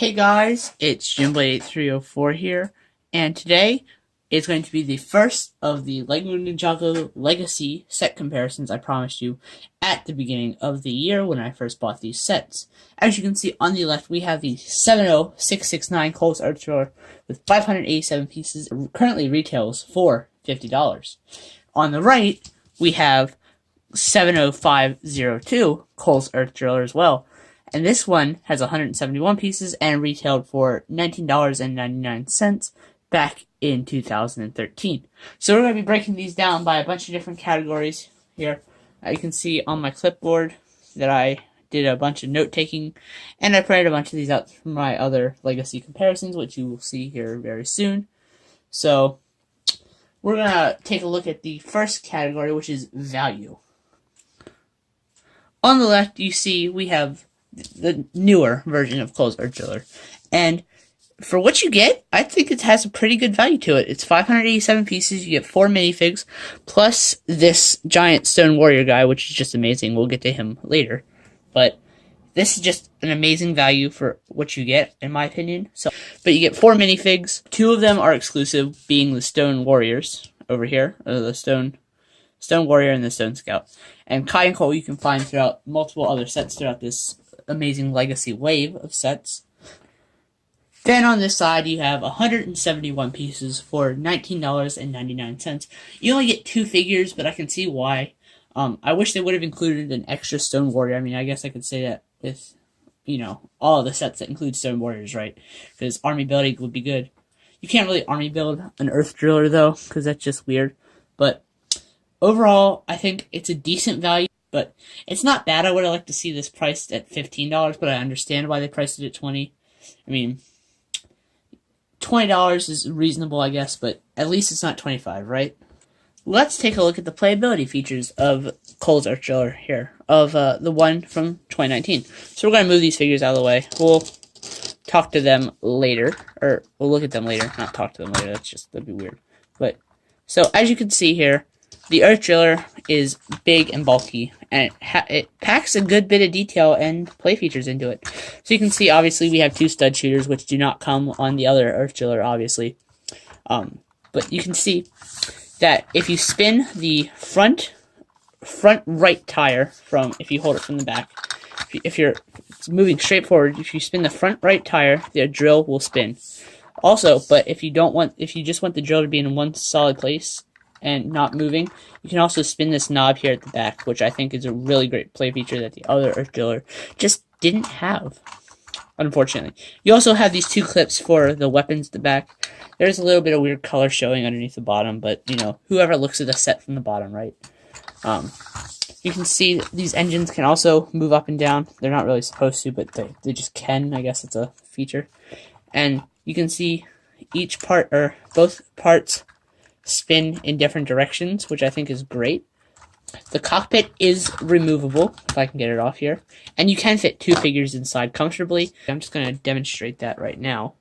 Hey guys, it's Djinnblade8304 here, and today is going to be the first of the Lego Ninjago Legacy set comparisons I promised you at the beginning of the year when I first bought these sets. As you can see on the left, we have the 70669 Kohl's Art Drawer with 587 pieces. It currently retails for $50. On the right, we have 70502 Kohl's Earth Driller as well. And this one has 171 pieces and retailed for $19.99 back in 2013. So we're going to be breaking these down by a bunch of different categories here. You can see on my clipboard that I did a bunch of note-taking, and I printed a bunch of these out from my other legacy comparisons, which you will see here very soon. So we're going to take a look at the first category, which is value. On the left, you see we have the newer version of Kohl's Art Driller, and for what you get, I think it has a pretty good value to it. It's 587 pieces. You get 4 minifigs, plus this giant stone warrior guy, which is just amazing. We'll get to him later, but this is just an amazing value for what you get, in my opinion. But you get 4 minifigs. 2 of them are exclusive, being the stone warriors over here, the stone warrior and the stone scout. And Kai and Cole you can find throughout multiple other sets throughout this amazing legacy wave of sets. Then on this side you have 171 pieces for $19.99. You only get 2 figures, but I can see why. I wish they would have included an extra stone warrior. I mean, I guess I could say that with, all of the sets that include stone warriors, right? Because army building would be good. You can't really army build an earth driller though, because that's just weird. But overall, I think it's a decent value. But it's not bad. I would have liked to see this priced at $15, but I understand why they priced it at $20. I mean, $20 is reasonable, I guess, but at least it's not $25, right? Let's take a look at the playability features of Kohl's Art Driller here, of the one from 2019. So we're going to move these figures out of the way. We'll talk to them later, or we'll look at them later, not talk to them later. That'd be weird. But so as you can see here, the Earth Driller is big and bulky, and it packs a good bit of detail and play features into it. So you can see, obviously, we have 2 stud shooters, which do not come on the other Earth Driller, obviously. But you can see that if you spin the front right tire if you hold it from the back, if you're moving straight forward, if you spin the front right tire, the drill will spin. Also, but if you just want the drill to be in one solid place and not moving, you can also spin this knob here at the back, which I think is a really great play feature that the other Earth Driller just didn't have, unfortunately. You also have these 2 clips for the weapons at the back. There's a little bit of weird color showing underneath the bottom, but, whoever looks at the set from the bottom, right? You can see these engines can also move up and down. They're not really supposed to, but they just can. I guess it's a feature. And you can see each part, or both parts, spin in different directions, which I think is great. The cockpit is removable, if I can get it off here, and you can fit 2 figures inside comfortably. I'm just going to demonstrate that right now.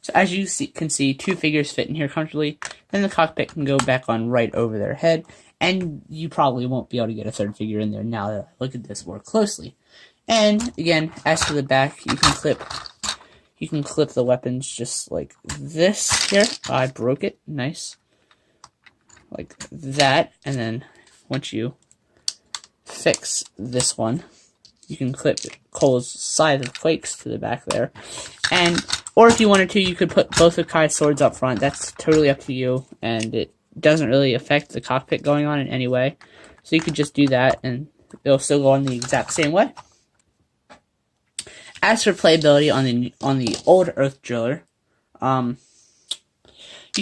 So as you can see, 2 figures fit in here comfortably, then the cockpit can go back on right over their head, and you probably won't be able to get a 3rd figure in there now that I look at this more closely. And again, as for the back, you can clip the weapons just like this here. I broke it. Nice. Like that. And then once you fix this one, you can clip Cole's side of Quake's to the back there. Or if you wanted to, you could put both of Kai's swords up front. That's totally up to you. And it doesn't really affect the cockpit going on in any way. So you could just do that and it'll still go on the exact same way. As for playability on the old Earth Driller, you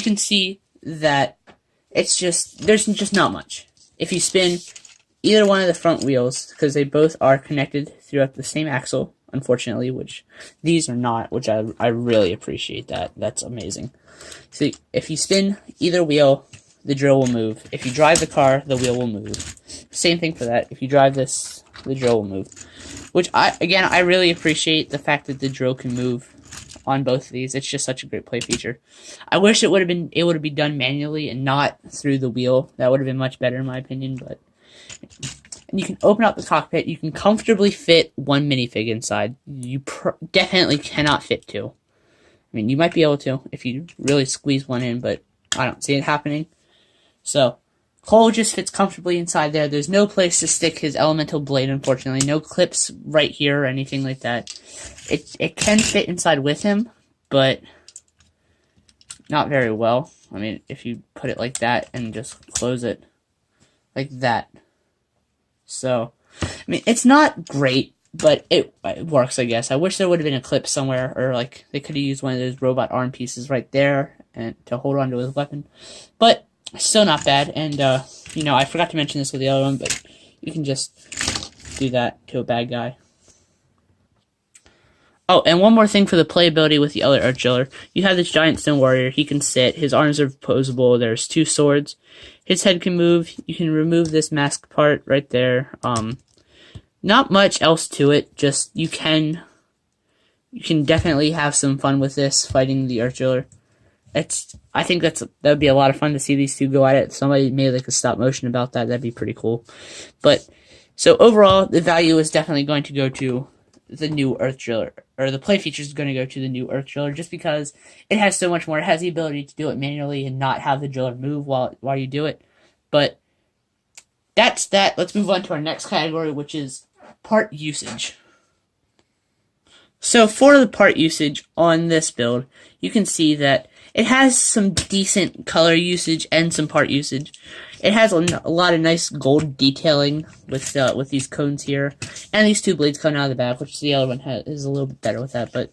can see that there's just not much. If you spin either one of the front wheels, because they both are connected throughout the same axle, unfortunately, which these are not, which I really appreciate that. That's amazing. See, if you spin either wheel, the drill will move. If you drive the car, the wheel will move. Same thing for that. If you drive this, the drill will move. Which, I really appreciate the fact that the drill can move on both of these. It's just such a great play feature. I wish it would have been able to be done manually and not through the wheel. That would have been much better in my opinion, but and you can open up the cockpit. You can comfortably fit one minifig inside. You definitely cannot fit two. I mean, you might be able to if you really squeeze one in, but I don't see it happening. So, Cole just fits comfortably inside there. There's no place to stick his elemental blade, unfortunately. No clips right here or anything like that. It can fit inside with him, but not very well. I mean, if you put it like that and just close it like that. So, I mean, it's not great, but it works, I guess. I wish there would have been a clip somewhere, or like they could have used one of those robot arm pieces right there and to hold on to his weapon. But still not bad. And you know, I forgot to mention this with the other one, but you can just do that to a bad guy. Oh, and one more thing for the playability with the other Archiller. You have this giant stone warrior. He can sit. His arms are posable. There's two swords. His head can move. You can remove this mask part right there. Not much else to it. Just you can definitely have some fun with this fighting the Archiller. I think that would be a lot of fun to see these two go at it. If somebody made like a stop motion about that. That'd be pretty cool. But so overall, the value is definitely going to go to the new Earth Driller, or the play feature is going to go to the new Earth Driller, just because it has so much more. It has the ability to do it manually and not have the driller move while you do it. But that's that. Let's move on to our next category, which is part usage. So for the part usage on this build, you can see that it has some decent color usage and some part usage. It has a lot of nice gold detailing with these cones here, and these two blades coming out of the back, which the other one is a little bit better with that. And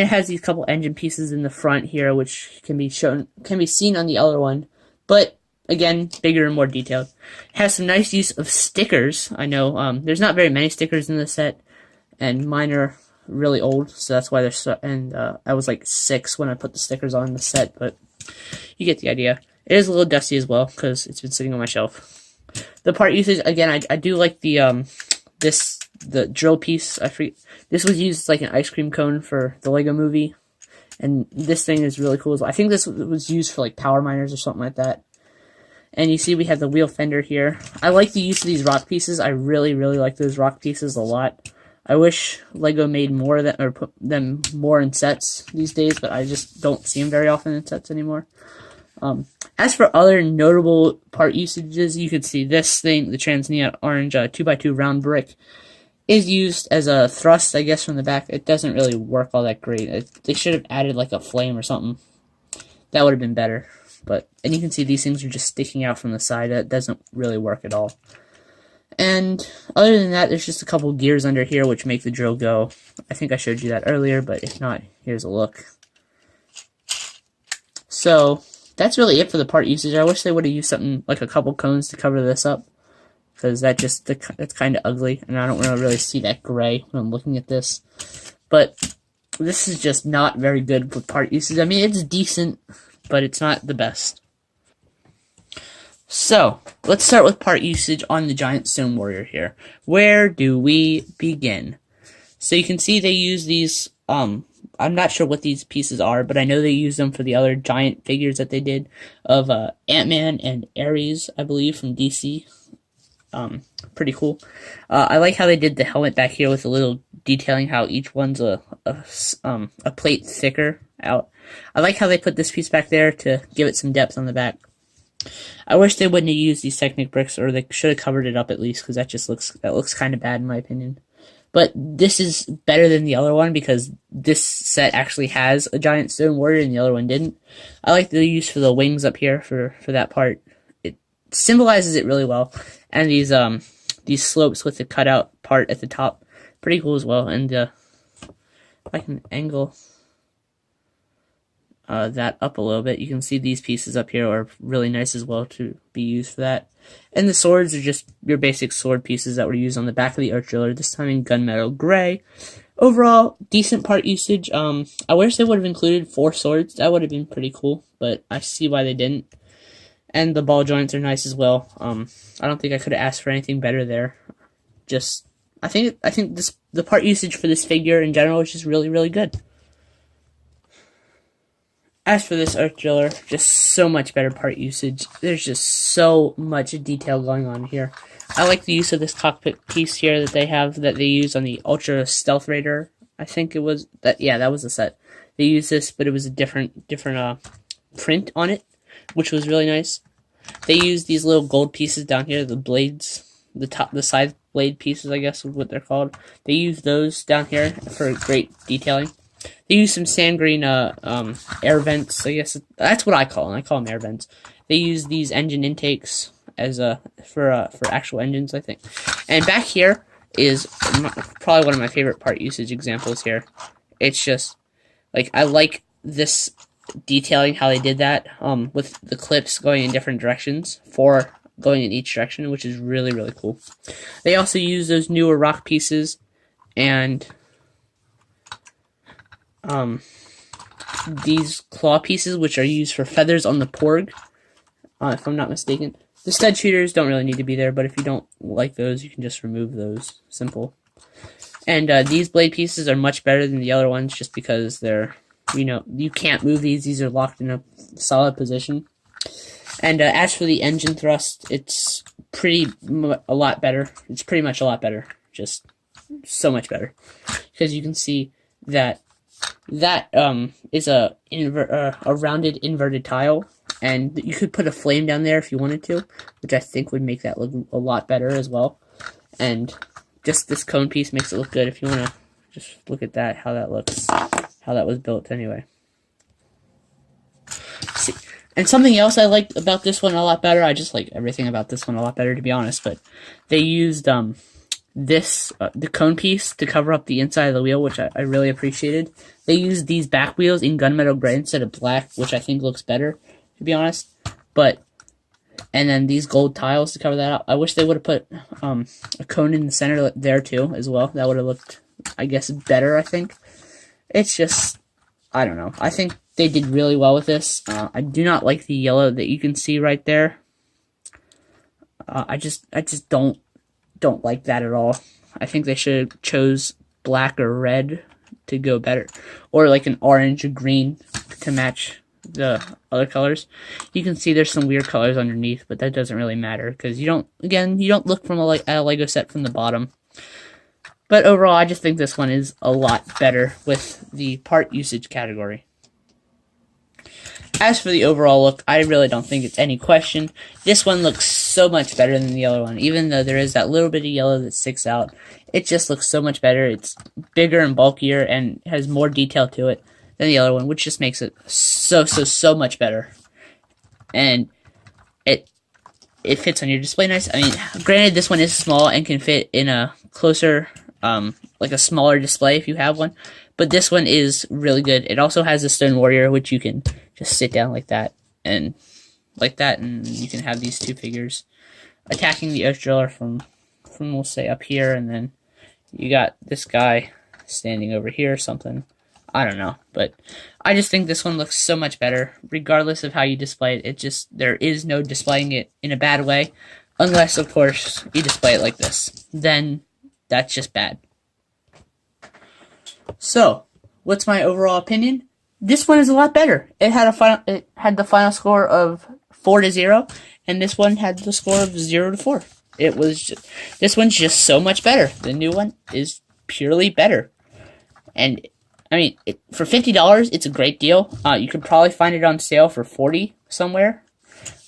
it has these couple engine pieces in the front here, which can be seen on the other one, but again, bigger and more detailed. It has some nice use of stickers. I know there's not very many stickers in the set, and mine are really old, so that's why they're so. And I was like 6 when I put the stickers on the set, but you get the idea. It is a little dusty as well because it's been sitting on my shelf. The part usage, again, I do like the the drill piece. This was used like an ice cream cone for the Lego Movie, and this thing is really cool as well. I think this was used for like power miners or something like that. And you see we have the wheel fender here. I like the use of these rock pieces. I really like those rock pieces a lot. I wish Lego made more of them, or put them more in sets these days, but I just don't see them very often in sets anymore. As for other notable part usages, you could see this thing, the Transneon orange 2x2 round brick, is used as a thrust, I guess, from the back. It doesn't really work all that great. They should have added like a flame or something. That would have been better. And you can see these things are just sticking out from the side. That doesn't really work at all. And other than that, there's just a couple gears under here which make the drill go. I think I showed you that earlier, but if not, here's a look. So that's really it for the part usage. I wish they would have used something like a couple cones to cover this up, because that's kind of ugly, and I don't really see that gray when I'm looking at this. But this is just not very good for part usage. I mean, it's decent, but it's not the best. So, let's start with part usage on the Giant Stone Warrior here. Where do we begin? So you can see they use these, I'm not sure what these pieces are, but I know they use them for the other giant figures that they did of Ant-Man and Ares, I believe, from DC. Pretty cool. I like how they did the helmet back here with a little detailing, how each one's a plate thicker out. I like how they put this piece back there to give it some depth on the back. I wish they wouldn't have used these Technic bricks, or they should have covered it up at least, because that looks kind of bad in my opinion. But this is better than the other one because this set actually has a Giant Stone Warrior and the other one didn't. I like the use for the wings up here for that part. It symbolizes it really well, and these slopes with the cutout part at the top, pretty cool as well. And if I can angle that up a little bit, you can see these pieces up here are really nice as well to be used for that. And the swords are just your basic sword pieces that were used on the back of the Arch Driller, this time in gunmetal gray. Overall, decent part usage. I wish they would have included 4 swords. That would have been pretty cool, but I see why they didn't. And the ball joints are nice as well. I don't think I could have asked for anything better there. I think the part usage for this figure in general is just really good. As for this Earth Driller, just so much better part usage. There's just so much detail going on here. I like the use of this cockpit piece here that they use on the Ultra Stealth Raider. I think it was that. Yeah, that was the set. They used this, but it was a different print on it, which was really nice. They used these little gold pieces down here, the blades, the side blade pieces, I guess is what they're called. They used those down here for great detailing. They used some sand green air vents. I guess that's what I call them. I call them air vents. They use these engine intakes as for actual engines, I think. And back here is probably one of my favorite part usage examples here. It's just like I like this detailing how they did that with the clips going in different directions, four going in each direction, which is really, really cool. They also use those newer rock pieces and these claw pieces, which are used for feathers on the Porg, if I'm not mistaken. The stud shooters don't really need to be there, but if you don't like those, you can just remove those. Simple. And these blade pieces are much better than the other ones just because they're, you can't move these. These are locked in a solid position. And as for the engine thrust, it's a lot better. It's pretty much a lot better. Just so much better. Because you can see that is a rounded inverted tile, and you could put a flame down there if you wanted to, which I think would make that look a lot better as well. And just this cone piece makes it look good if you want to just look at that, how that looks, how that was built anyway. See, and something else I liked about this one a lot better, I just like everything about this one a lot better, to be honest, but they used the cone piece to cover up the inside of the wheel, which I really appreciated. They used these back wheels in gunmetal gray instead of black, which I think looks better, to be honest. And then these gold tiles to cover that up. I wish they would have put a cone in the center there too, as well. That would have looked, I guess, better, I think. It's just, I don't know. I think they did really well with this. I do not like the yellow that you can see right there. I just don't like that at all. I think they should have chose black or red to go better, or like an orange or green to match the other colors. You can see there's some weird colors underneath, but that doesn't really matter because you don't look from a Lego set from the bottom. But overall, I just think this one is a lot better with the part usage category. As for the overall look, I really don't think it's any question. This one looks so much better than the other one. Even though there is that little bit of yellow that sticks out, it just looks so much better. It's bigger and bulkier and has more detail to it than the other one, which just makes it so much better. And it fits on your display nice. I mean, granted, this one is small and can fit in a closer, like a smaller display if you have one. But this one is really good. It also has a Stone Warrior, which you can just sit down like that, and you can have these two figures attacking the Earth Driller from we'll say up here, and then you got this guy standing over here or something. I don't know, but I just think this one looks so much better, regardless of how you display it. There is no displaying it in a bad way, unless, of course, you display it like this. Then that's just bad. So, what's my overall opinion? This one is a lot better. It had the final score of 4-0, and this one had the score of 0-4. This one's just so much better. The new one is purely better. And I mean, for $50, it's a great deal. You could probably find it on sale for $40 somewhere.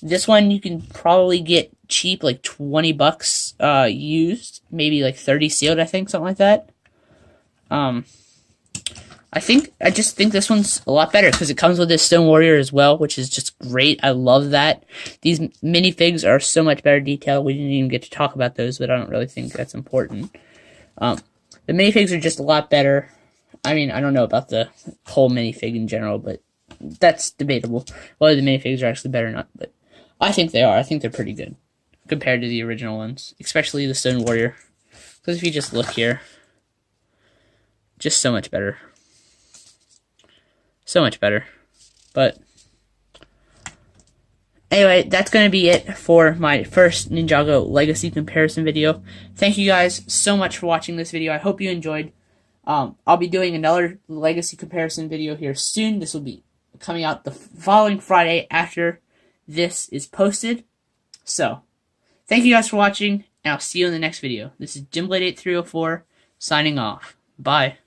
This one you can probably get cheap, like $20 used, maybe like 30 sealed, I think, something like that. I just think this one's a lot better because it comes with this Stone Warrior as well, which is just great. I love that. These minifigs are so much better detailed. We didn't even get to talk about those, but I don't really think that's important. The minifigs are just a lot better. I mean, I don't know about the whole minifig in general, but that's debatable. Whether the minifigs are actually better or not, but I think they are. I think they're pretty good compared to the original ones, especially the Stone Warrior. Because if you just look here, just so much better. So much better. But anyway, that's going to be it for my first Ninjago Legacy comparison video. Thank you guys so much for watching this video. I hope you enjoyed. I'll be doing another Legacy comparison video here soon. This will be coming out the following Friday after this is posted. So, thank you guys for watching, and I'll see you in the next video. This is Djinnblade 8304 signing off. Bye.